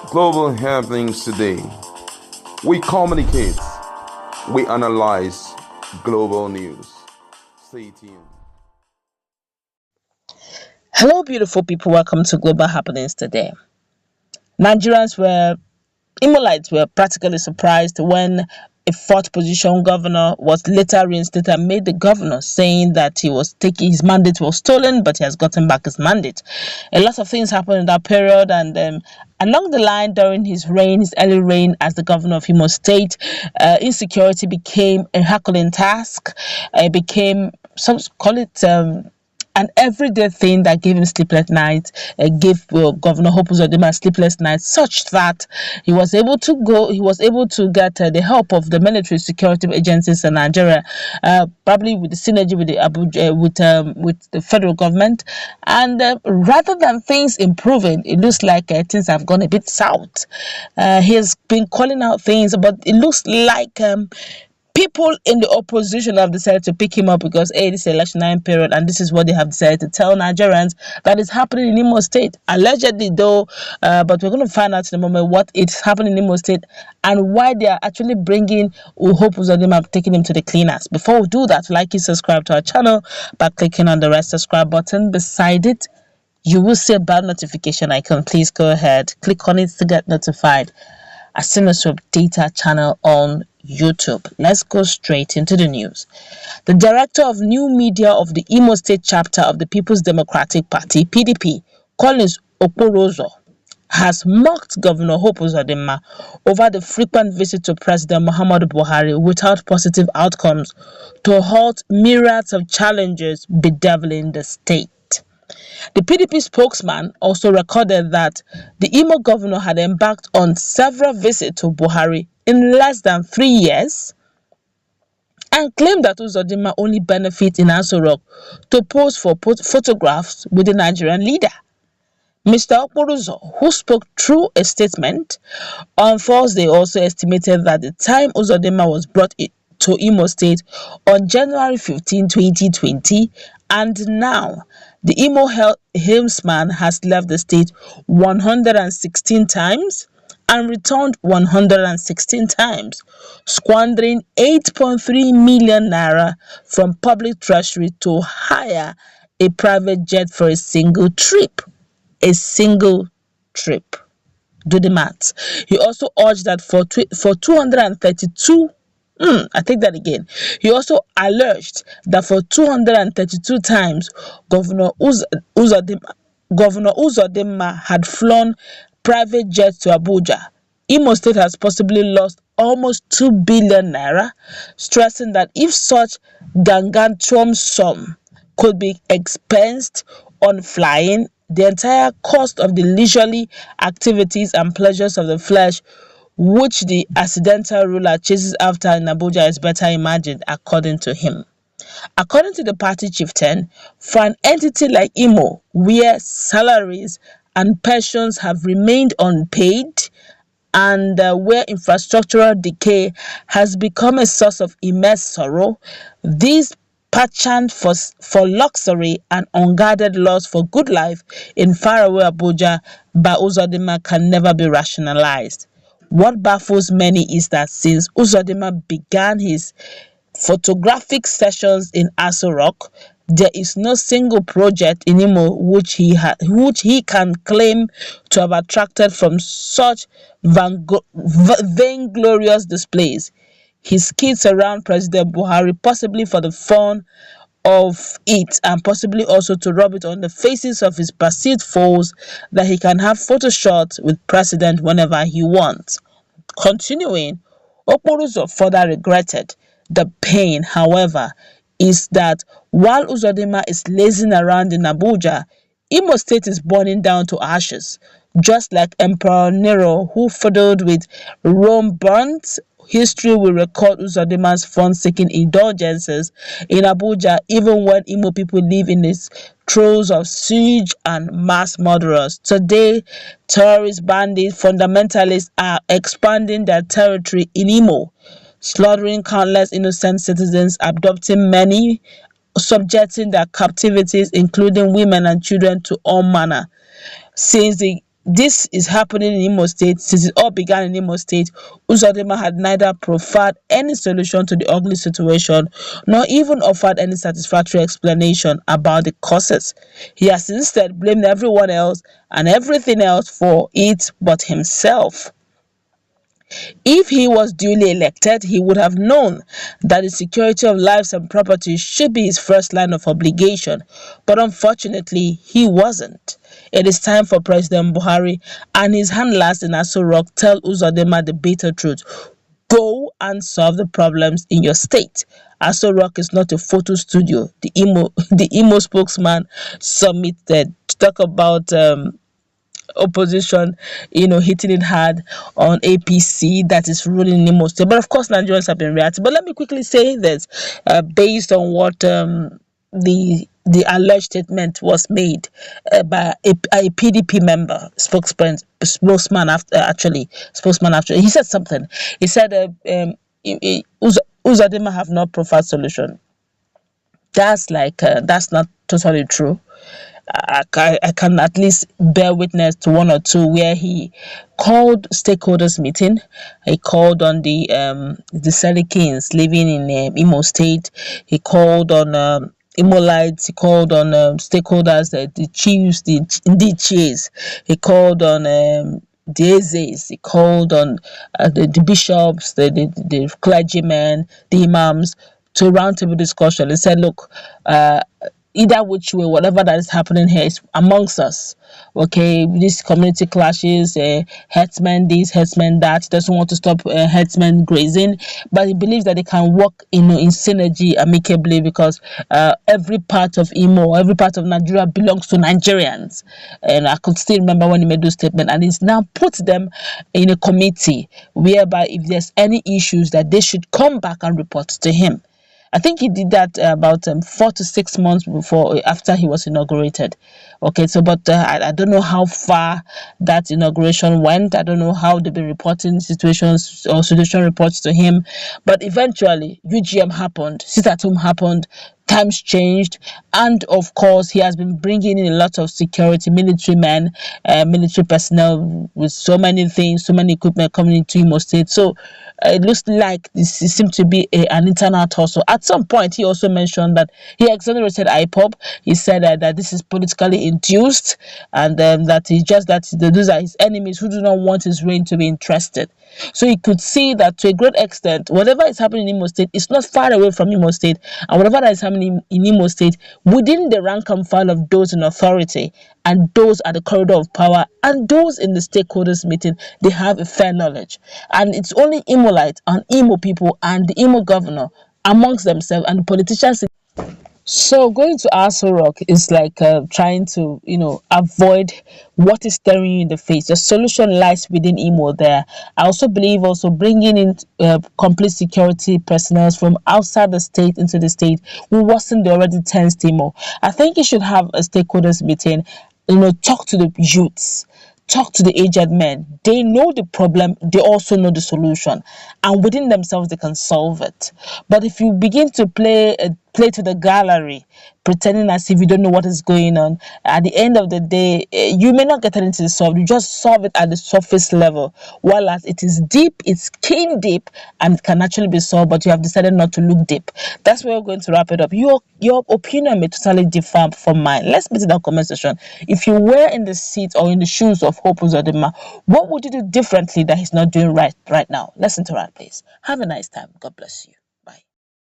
Global happenings today. We communicate, we analyze global news. Stay tuned. Hello, beautiful people. Welcome to Global Happenings today. Nigerians were, Imolites were practically surprised when a fourth position governor was later reinstated and made the governor, saying that his mandate was stolen, but he has gotten back his mandate. A lot of things happened in that period, and along the line during his early reign as the governor of Imo State, insecurity became a Herculean task. It became, some call it, an everyday thing that gave him sleepless nights, gave Governor Hope Uzodinma sleepless nights, such that he was able to get the help of the military security agencies in Nigeria, probably with the synergy with the Abuja, with the federal government, and rather than things improving, it looks like things have gone a bit south. He has been calling out things, but it looks like people in the opposition have decided to pick him up because this is electionary period, and this is what they have decided to tell Nigerians that is happening in Imo State. Allegedly, though, but we're going to find out in a moment what is happening in Imo State and why they are actually bringing Hope Uzodinma, taking him to the cleaners. Before we do that, like and subscribe to our channel by clicking on the red subscribe button. Beside it, you will see a bell notification icon. Please go ahead, click on it to get notified as soon as we update our channel on YouTube. Let's go straight into the news. The director of new media of the Imo State chapter of the People's Democratic Party, PDP, Collins Okporozo, has mocked Governor Hope Uzodinma over the frequent visit to President Muhammadu Buhari without positive outcomes to halt myriads of challenges bedeviling the state. The PDP spokesman also recorded that the Imo governor had embarked on several visits to Buhari in less than 3 years and claimed that Uzodinma only benefits in Aso Rock to pose for photographs with the Nigerian leader. Mr. Okporozo, who spoke through a statement on Thursday, also estimated that the time Uzodinma was brought to Imo State on January 15, 2020, and now the Imo helmsman has left the state 116 times and returned 116 times, squandering 8.3 million naira from public treasury to hire a private jet for a single trip. A single trip. Do the maths. He also urged that for 232 I take that again. He also alleged that for 232 times, Governor Uzodinma had flown private jets to Abuja. Imo State has possibly lost almost 2 billion naira, stressing that if such gargantuan sum could be expensed on flying, the entire cost of the leisurely activities and pleasures of the flesh which the accidental ruler chases after in Abuja is better imagined, according to him. According to the party chieftain, for an entity like Imo, where salaries and pensions have remained unpaid and where infrastructural decay has become a source of immense sorrow, this pageant for luxury and unguarded loss for good life in faraway Abuja by Uzodinma can never be rationalized. What baffles many is that since Uzodinma began his photographic sessions in Aso Rock, there is no single project in Imo which he can claim to have attracted from such vainglorious displays. His skits around President Buhari, possibly for the fun of it and possibly also to rub it on the faces of his perceived foes that he can have photo shots with president whenever he wants. Continuing, Okporozo further regretted the pain, however, is that while Uzodinma is lazing around in Abuja, Imo State is burning down to ashes, just like Emperor Nero, who fiddled with Rome burnt. History will record Uzodinma's fun-seeking indulgences in Abuja, even when Imo people live in its throes of siege and mass murderers. Today, terrorist bandits, fundamentalists are expanding their territory in Imo, slaughtering countless innocent citizens, abducting many, subjecting their captivities, including women and children, to all manner. Since the this is happening in Imo State, since it all began in Imo State, Uzodinma had neither proffered any solution to the ugly situation nor even offered any satisfactory explanation about the causes. He has instead blamed everyone else and everything else for it but himself. If he was duly elected, he would have known that the security of lives and property should be his first line of obligation, but unfortunately, he wasn't. It is time for President Buhari and his handlers in Aso Rock tell Uzodinma the bitter truth. Go and solve the problems in your state. Aso Rock is not a photo studio. The Imo spokesman submitted to talk about opposition, hitting it hard on APC that is ruling in Imo State. But of course, Nigerians have been reacting. But let me quickly say this, based on what the alleged statement was made by a PDP member, spokesman after he said something. He said, Uzodinma have not proffered solution. That's not totally true. I can at least bear witness to one or two where he called stakeholders meeting. He called on the Selikins living in Imo State. He called on Imolites. He called on stakeholders, the chiefs, the Çrîès. He called on the Ezes. He called on the bishops, the clergymen, the imams, to a roundtable discussion. He said, look, either which way, whatever that is happening here is amongst us. Okay, these community clashes, herdsmen this, herdsmen that. He doesn't want to stop herdsmen grazing, but he believes that they can work in synergy amicably, because every part of Imo, every part of Nigeria belongs to Nigerians. And I could still remember when he made those statements, and he's now put them in a committee whereby if there's any issues, that they should come back and report to him. I think he did that about 4 to 6 months after he was inaugurated. Okay, so but I don't know how far that inauguration went. I don't know how they've been reporting situations or situation reports to him. But eventually, UGM happened, sit at home happened, times changed, and of course he has been bringing in a lot of security, military men, military personnel with so many things, so many equipment coming into Imo State. So it looks like this seems to be an internal tussle. At some point, he also mentioned that he exonerated IPOB. He said that this is politically induced, and that those are his enemies who do not want his reign to be interested. So you could see that to a great extent, whatever is happening in Imo State is not far away from Imo State, and whatever that is happening in Imo State, within the rank and file of those in authority and those at the corridor of power and those in the stakeholders meeting, they have a fair knowledge. And it's only Imolites and Imo people and the Imo governor amongst themselves and the politicians. So going to Aso Rock is like trying to, avoid what is staring you in the face. The solution lies within Imo there. I also believe bringing in complete security personnel from outside the state into the state will worsen the already tense Imo. I think you should have a stakeholders meeting, talk to the youths. Talk to the aged men. They know the problem, they also know the solution, and within themselves they can solve it. But if you begin to play to the gallery, pretending as if you don't know what is going on, at the end of the day, you may not get anything solved. You just solve it at the surface level, while as it is deep, it's skin deep, and it can actually be solved, but you have decided not to look deep. That's where we're going to wrap it up. Your opinion may totally differ from mine. Let's meet in the comment section. If you were in the seat or in the shoes of Hope Uzodinma, what would you do differently that he's not doing right now? Let's interact, please. Have a nice time. God bless you.